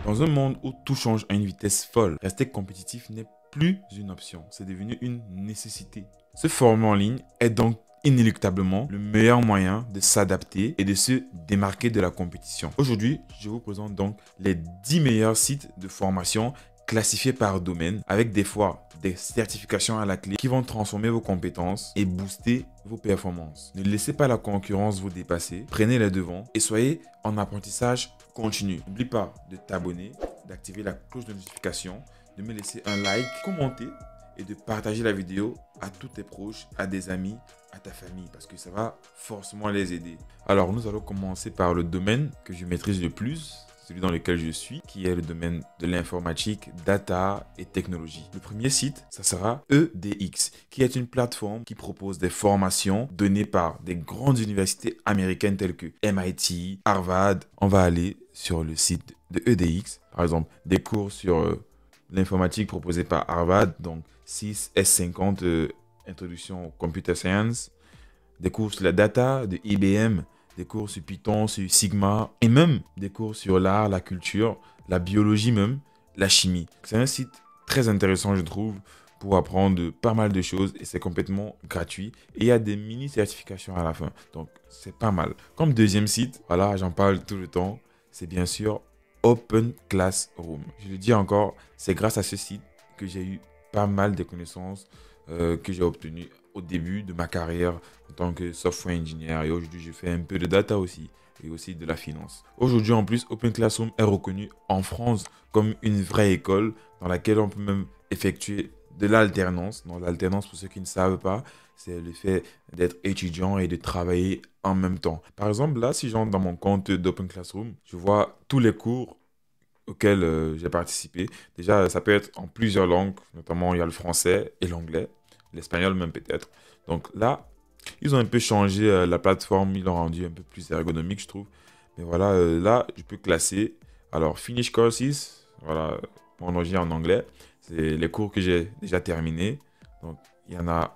Dans un monde où tout change à une vitesse folle, rester compétitif n'est plus une option, c'est devenu une nécessité. Se former en ligne est donc inéluctablement le meilleur moyen de s'adapter et de se démarquer de la compétition. Aujourd'hui, je vous présente donc les 10 meilleurs sites de formation classifiés par domaine avec des fois des certifications à la clé qui vont transformer vos compétences et booster vos performances. Ne laissez pas la concurrence vous dépasser, prenez les devants et soyez en apprentissage continu. N'oublie pas de t'abonner, d'activer la cloche de notification, de me laisser un like, commenter et de partager la vidéo à tous tes proches, à des amis, à ta famille parce que ça va forcément les aider. Alors nous allons commencer par le domaine que je maîtrise le plus, celui dans lequel je suis, qui est le domaine de l'informatique, data et technologie. Le premier site, ça sera EDX, qui est une plateforme qui propose des formations données par des grandes universités américaines telles que MIT, Harvard. On va aller sur le site de EDX, par exemple, des cours sur l'informatique proposés par Harvard, donc 6 S50 Introduction au Computer Science, des cours sur la data de IBM, des cours sur Python, sur Sigma, et même des cours sur l'art, la culture, la biologie même, la chimie. C'est un site très intéressant, je trouve, pour apprendre pas mal de choses et c'est complètement gratuit. Et il y a des mini-certifications à la fin, donc c'est pas mal. Comme deuxième site, voilà, j'en parle tout le temps, c'est bien sûr Open Classroom. Je le dis encore, c'est grâce à ce site que j'ai eu pas mal de connaissances que j'ai obtenues au début de ma carrière en tant que software engineer et aujourd'hui je fais un peu de data aussi et aussi de la finance. Aujourd'hui en plus, Open Classroom est reconnu en France comme une vraie école dans laquelle on peut même effectuer de l'alternance. Donc l'alternance, pour ceux qui ne savent pas, c'est le fait d'être étudiant et de travailler en même temps. Par exemple, là, si j'entre dans mon compte d'Open Classroom, je vois tous les cours auxquels j'ai participé. Déjà, ça peut être en plusieurs langues, notamment il y a le français et l'anglais, l'espagnol même peut-être. Donc là, ils ont un peu changé la plateforme, ils l'ont rendu un peu plus ergonomique, je trouve. Mais voilà, là, je peux classer. Alors, Finish Courses, voilà, mon logis en anglais, c'est les cours que j'ai déjà terminés. Donc, il y en a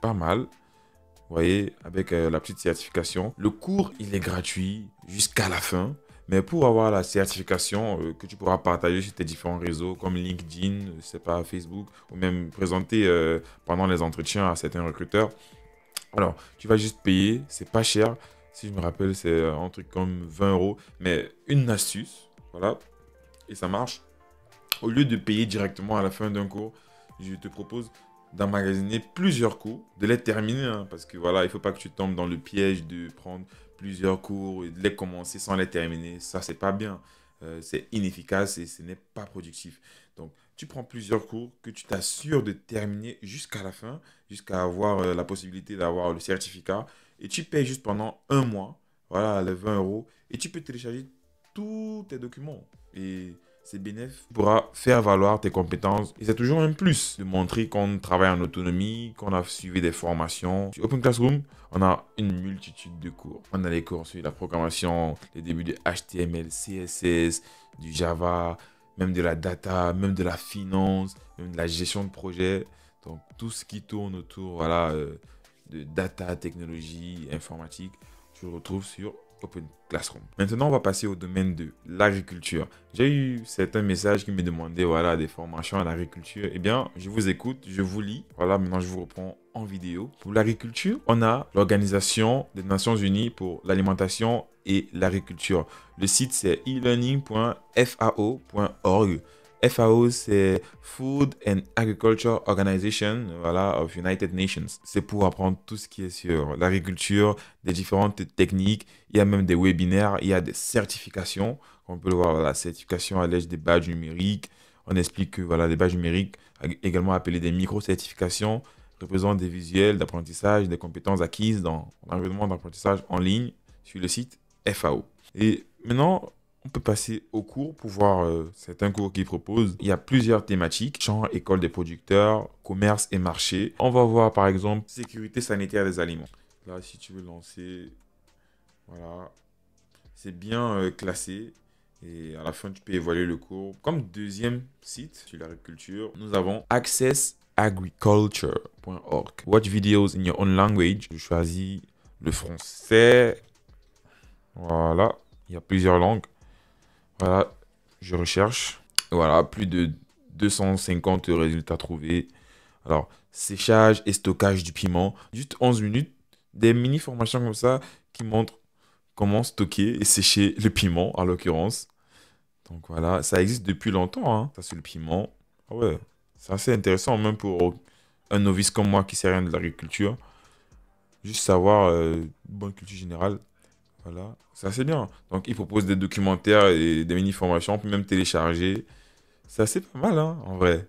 pas mal. Vous voyez, avec la petite certification. Le cours, il est gratuit jusqu'à la fin. Mais pour avoir la certification que tu pourras partager sur tes différents réseaux comme LinkedIn, c'est pas Facebook, ou même présenter pendant les entretiens à certains recruteurs, alors tu vas juste payer, c'est pas cher. Si je me rappelle, c'est un truc comme 20 euros. Mais une astuce, voilà, et ça marche. Au lieu de payer directement à la fin d'un cours, je te propose d'emmagasiner plusieurs cours, de les terminer, hein, parce que voilà, il ne faut pas que tu tombes dans le piège de prendre plusieurs cours et de les commencer sans les terminer. Ça, c'est pas bien. C'est inefficace et ce n'est pas productif. Donc, tu prends plusieurs cours que tu t'assures de terminer jusqu'à la fin, jusqu'à avoir la possibilité d'avoir le certificat et tu payes juste pendant un mois, voilà, les 20 euros et tu peux télécharger tous tes documents. Et c'est bénéfique. Tu pourras faire valoir tes compétences. Et c'est toujours un plus de montrer qu'on travaille en autonomie, qu'on a suivi des formations. Sur Open Classroom, on a une multitude de cours. On a les cours sur la programmation, les débuts de HTML, CSS, du Java, même de la data, même de la finance, même de la gestion de projet. Donc tout ce qui tourne autour voilà, de data, technologie, informatique, tu le retrouves sur Open Classroom. Maintenant, on va passer au domaine de l'agriculture. J'ai eu certains messages qui me demandaient voilà, des formations en agriculture. Eh bien, je vous écoute, je vous lis. Voilà, maintenant, je vous reprends en vidéo. Pour l'agriculture, on a l'Organisation des Nations Unies pour l'alimentation et l'agriculture. Le site, c'est elearning.fao.org. FAO, c'est Food and Agriculture Organization, voilà, of United Nations. C'est pour apprendre tout ce qui est sur l'agriculture, des différentes techniques. Il y a même des webinaires, il y a des certifications. On peut le voir, la certification à l'aide des badges numériques. On explique que voilà, les badges numériques, également appelés des micro-certifications, représentent des visuels d'apprentissage, des compétences acquises dans l'environnement d'apprentissage en ligne sur le site FAO. Et maintenant, on peut passer aux cours pour voir certains cours qu'ils proposent. Il y a plusieurs thématiques, genre école des producteurs, commerce et marché. On va voir par exemple sécurité sanitaire des aliments. Là, si tu veux lancer, voilà, c'est bien classé. Et à la fin, tu peux évaluer le cours. Comme deuxième site sur l'agriculture, nous avons accessagriculture.org. Watch videos in your own language. Je choisis le français. Voilà, il y a plusieurs langues. Voilà, Je recherche. Voilà, plus de 250 résultats trouvés. Alors, séchage et stockage du piment. Juste 11 minutes. Des mini-formations comme ça qui montrent comment stocker et sécher le piment, en l'occurrence. Donc voilà, ça existe depuis longtemps, hein. Ça, c'est le piment. Ah ouais, c'est assez intéressant, même pour un novice comme moi qui sait rien de l'agriculture. Juste savoir, bonne culture générale. Voilà, c'est assez bien. Donc, il propose des documentaires et des mini-formations. On peut même télécharger. C'est assez pas mal, hein, en vrai.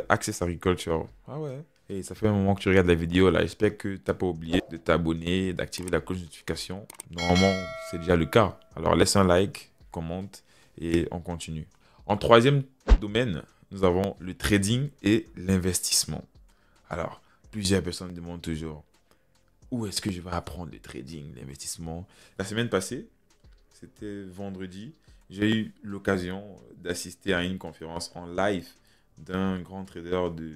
Access Agriculture. Ah ouais. Et ça fait un moment que tu regardes la vidéo là. J'espère que tu n'as pas oublié de t'abonner, d'activer la cloche de notification. Normalement, c'est déjà le cas. Alors laisse un like, commente et on continue. En troisième domaine, nous avons le trading et l'investissement. Alors, plusieurs personnes me demandent toujours où est-ce que je vais apprendre le trading, l'investissement. La semaine passée, c'était vendredi, j'ai eu l'occasion d'assister à une conférence en live d'un grand trader de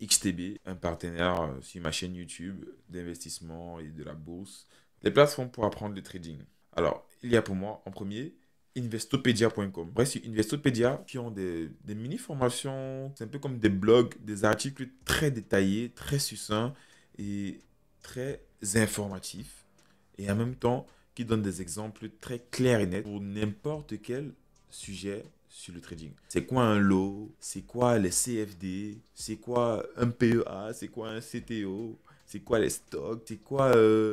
XTB, un partenaire sur ma chaîne YouTube d'investissement et de la bourse. Les plateformes pour apprendre le trading. Alors, il y a pour moi en premier investopedia.com. Bref, sur Investopedia, qui ont des mini-formations, c'est un peu comme des blogs, des articles très détaillés, très succincts et très informatifs. Et en même temps, qui donnent des exemples très clairs et nets pour n'importe quel sujet sur le trading. C'est quoi un lot? C'est quoi les CFD? C'est quoi un PEA? C'est quoi un CTO? C'est quoi les stocks? C'est quoi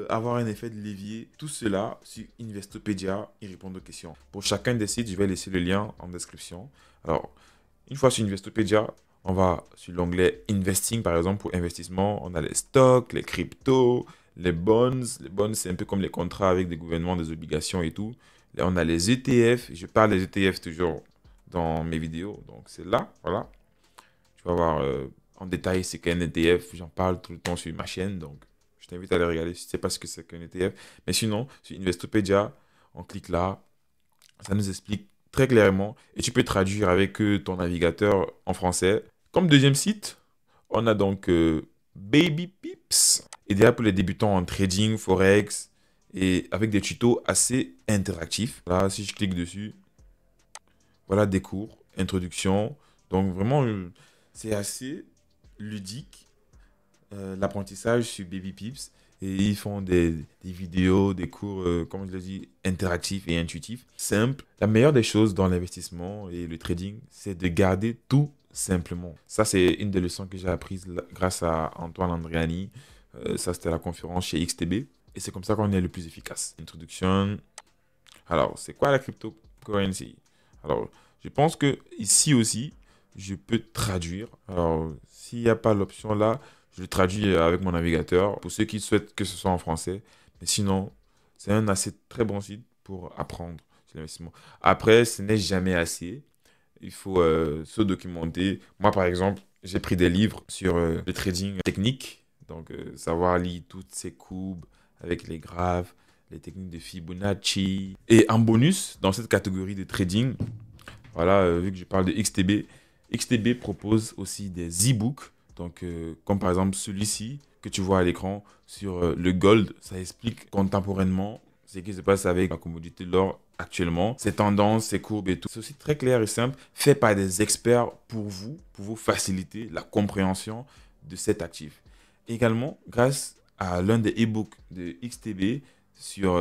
avoir un effet de levier? Tout cela sur Investopedia, ils répondent aux questions. Pour chacun des sites, je vais laisser le lien en description. Alors, une fois sur Investopedia, on va sur l'onglet Investing, par exemple, pour investissement. On a les stocks, les cryptos, les bonds. Les bonds, c'est un peu comme les contrats avec des gouvernements, des obligations et tout. Là, on a les ETF. Je parle des ETF toujours dans mes vidéos. Donc, c'est là, voilà. Tu vas voir en détail c'est qu'un ETF. J'en parle tout le temps sur ma chaîne. Donc, je t'invite à aller regarder si tu ne sais pas ce que c'est qu'un ETF. Mais sinon, sur Investopedia, on clique là. Ça nous explique très clairement. Et tu peux traduire avec ton navigateur en français. Comme deuxième site, on a donc Baby Pips. Idéal pour les débutants en trading, forex et avec des tutos assez interactifs. Là, si je clique dessus, voilà des cours, introduction. Donc vraiment, c'est assez ludique, l'apprentissage sur Baby Pips. Et ils font des vidéos, des cours, comme je l'ai dit, interactifs et intuitifs, simples. La meilleure des choses dans l'investissement et le trading, c'est de garder tout simplement. Ça, c'est une des leçons que j'ai apprises grâce à Antoine Andriani. Ça, c'était la conférence chez XTB. Et c'est comme ça qu'on est le plus efficace. Introduction. Alors, c'est quoi la cryptocurrency? Alors, je pense que ici aussi, je peux traduire. Alors, s'il n'y a pas l'option là, je le traduis avec mon navigateur pour ceux qui souhaitent que ce soit en français. Mais sinon, c'est un assez très bon site pour apprendre sur l'investissement. Après, ce n'est jamais assez. Il faut se documenter. Moi, par exemple, j'ai pris des livres sur le trading technique. Donc, savoir lire toutes ces courbes avec les graphes, les techniques de Fibonacci. Et en bonus, dans cette catégorie de trading, voilà, vu que je parle de XTB, XTB propose aussi des e-books. Donc, comme par exemple celui-ci que tu vois à l'écran sur le gold. Ça explique contemporainement ce qui se passe avec la commodité de l'or actuellement, ses tendances, ses courbes et tout. C'est aussi très clair et simple, fait par des experts pour vous faciliter la compréhension de cet actif. Également, grâce à l'un des e-books de XTB sur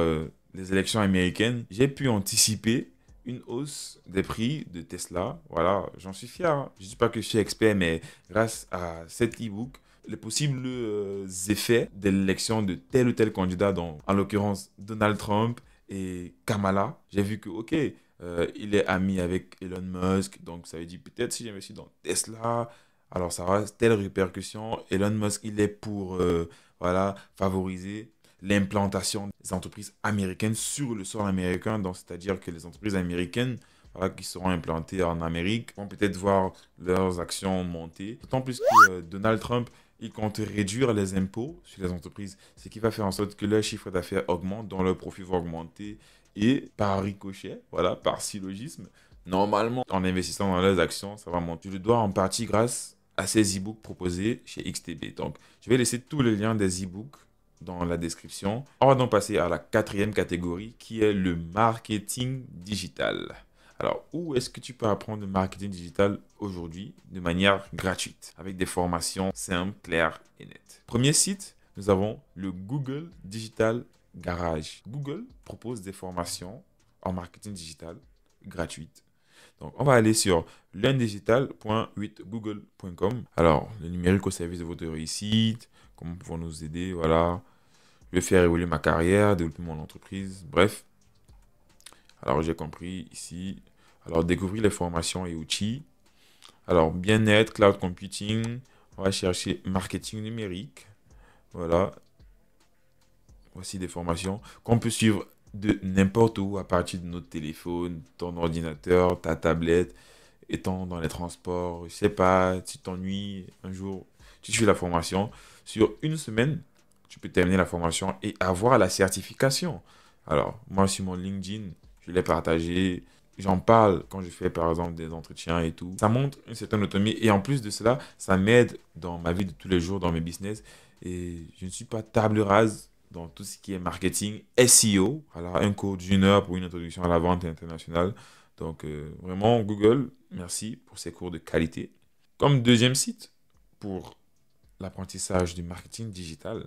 les élections américaines, j'ai pu anticiper une hausse des prix de Tesla. Voilà, j'en suis fier, hein. Je ne dis pas que je suis expert, mais grâce à cet e-book, les possibles effets de l'élection de tel ou tel candidat, en l'occurrence Donald Trump et Kamala, j'ai vu que, ok, il est ami avec Elon Musk, donc ça veut dire peut-être si j'investis dans Tesla, alors ça aura telle répercussion. Elon Musk, il est pour voilà, favoriser l'implantation des entreprises américaines sur le sol américain, donc c'est-à-dire que les entreprises américaines voilà, qui seront implantées en Amérique vont peut-être voir leurs actions monter. D'autant plus que Donald Trump, il compte réduire les impôts sur les entreprises, ce qui va faire en sorte que leur chiffre d'affaires augmente, dont leurs profits vont augmenter et par ricochet, voilà, par syllogisme, normalement, en investissant dans leurs actions, ça va monter. Je le dois en partie grâce à ces e-books proposés chez XTB. Donc, je vais laisser tous les liens des e-books dans la description. On va donc passer à la quatrième catégorie qui est le marketing digital. Alors, où est-ce que tu peux apprendre le marketing digital aujourd'hui de manière gratuite, avec des formations simples, claires et nettes? Premier site, nous avons le Google Digital Garage. Google propose des formations en marketing digital gratuites. Donc, on va aller sur learndigital.8google.com. Alors, le numérique au service de votre réussite, comment pouvons nous aider, voilà. Je vais faire évoluer ma carrière, développer mon entreprise, bref. Alors, j'ai compris ici. Alors, découvrir les formations et outils. Alors, bien-être, cloud computing. On va chercher marketing numérique. Voilà. Voici des formations qu'on peut suivre de n'importe où à partir de notre téléphone, ton ordinateur, ta tablette, étant dans les transports. Je sais pas, tu t'ennuies un jour, tu suis la formation. Sur une semaine, tu peux terminer la formation et avoir la certification. Alors, moi, sur mon LinkedIn, je l'ai partagé. J'en parle quand je fais, par exemple, des entretiens et tout. Ça montre une certaine autonomie. Et en plus de cela, ça m'aide dans ma vie de tous les jours, dans mes business. Et je ne suis pas table rase dans tout ce qui est marketing, SEO. Alors, un cours d'une heure pour une introduction à la vente internationale. Donc, vraiment, Google, merci pour ces cours de qualité. Comme deuxième site pour l'apprentissage du marketing digital,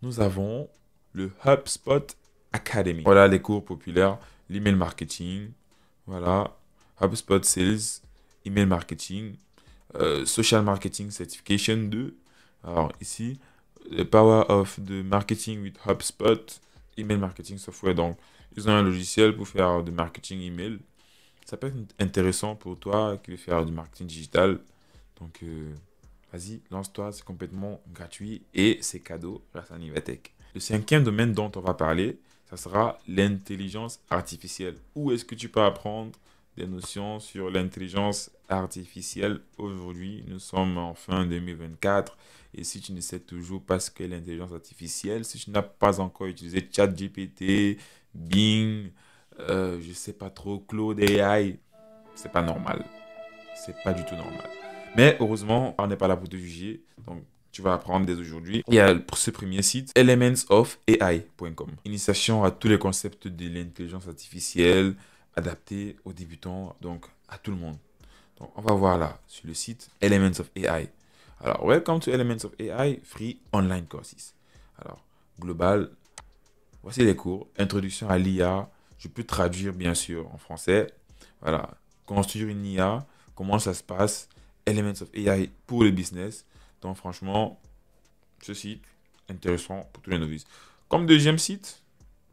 nous avons le HubSpot Academy. Voilà les cours populaires, l'email marketing, voilà, HubSpot Sales, email marketing, Social Marketing Certification 2. Alors ici, The Power of the Marketing with HubSpot, email marketing software. Donc, ils ont un logiciel pour faire du marketing email. Ça peut être intéressant pour toi qui veux faire du marketing digital. Donc, vas-y, lance-toi, c'est complètement gratuit et c'est cadeau grâce à Nivatech. Le cinquième domaine dont on va parler, ça sera l'intelligence artificielle. Où est-ce que tu peux apprendre des notions sur l'intelligence artificielle aujourd'hui? Nous sommes en fin 2024 et si tu ne sais toujours pas ce qu'est l'intelligence artificielle, si tu n'as pas encore utilisé ChatGPT, Bing, je sais pas trop, Claude AI, c'est pas normal. C'est pas du tout normal. Mais heureusement, on n'est pas là pour te juger. Donc, tu vas apprendre dès aujourd'hui. Il y a pour ce premier site, elementsofai.com. Initiation à tous les concepts de l'intelligence artificielle, adaptés aux débutants, donc à tout le monde. Donc, on va voir là, sur le site Elements of AI. Alors, welcome to Elements of AI, free online courses. Alors, global, voici les cours. Introduction à l'IA. Je peux traduire, bien sûr, en français. Voilà. Construire une IA. Comment ça se passe? Elements of AI pour le business. Donc, franchement, ce site, intéressant pour tous les novices. Comme deuxième site,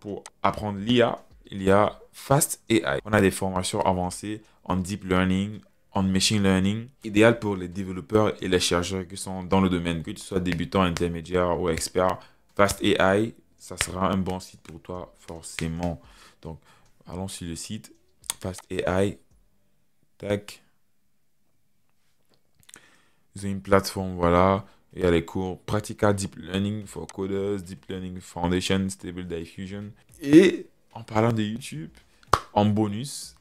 pour apprendre l'IA, il y a Fast AI. On a des formations avancées en deep learning, en machine learning, idéal pour les développeurs et les chercheurs qui sont dans le domaine, que tu sois débutant, intermédiaire ou expert. Fast AI, ça sera un bon site pour toi, forcément. Donc, allons sur le site Fast AI. Tac. Ils ont une plateforme, voilà. Il y a les cours Practical Deep Learning for Coders, Deep Learning Foundation, Stable Diffusion. Et en parlant de YouTube, en bonus,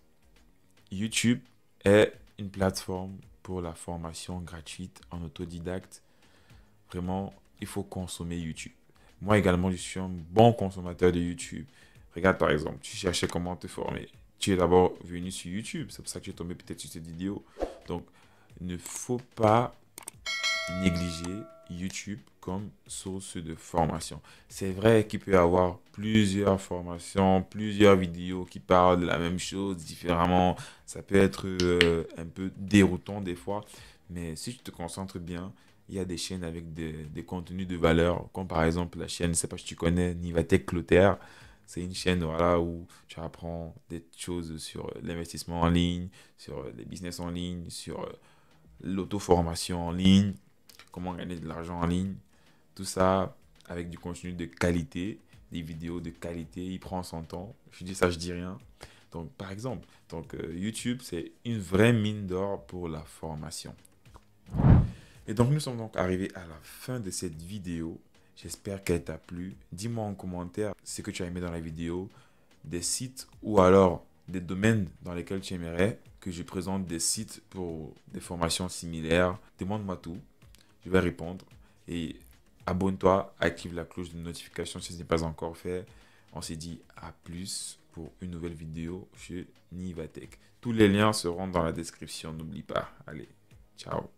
YouTube est une plateforme pour la formation gratuite en autodidacte. Vraiment, il faut consommer YouTube. Moi également, je suis un bon consommateur de YouTube. Regarde par exemple, tu cherchais comment te former. Tu es d'abord venu sur YouTube. C'est pour ça que tu es tombé peut-être sur cette vidéo. Donc, il ne faut pas négliger YouTube comme source de formation. C'est vrai qu'il peut y avoir plusieurs formations, plusieurs vidéos qui parlent de la même chose différemment. Ça peut être un peu déroutant des fois, mais si tu te concentres bien, il y a des chaînes avec des contenus de valeur, comme par exemple la chaîne, je ne sais pas si tu connais, Nivatech Clotaire. C'est une chaîne voilà, où tu apprends des choses sur l'investissement en ligne, sur les business en ligne, sur l'auto-formation en ligne, comment gagner de l'argent en ligne. Tout ça avec du contenu de qualité, des vidéos de qualité. Il prend son temps. Je dis ça, je dis rien. Donc, par exemple, YouTube, c'est une vraie mine d'or pour la formation. Et donc, nous sommes donc arrivés à la fin de cette vidéo. J'espère qu'elle t'a plu. Dis-moi en commentaire ce que tu as aimé dans la vidéo, des sites ou alors des domaines dans lesquels tu aimerais que je présente des sites pour des formations similaires. Demande-moi tout. Je vais répondre. Et abonne-toi, active la cloche de notification si ce n'est pas encore fait. On s'est dit à plus pour une nouvelle vidéo chez Nivatech. Tous les liens seront dans la description, n'oublie pas. Allez, ciao.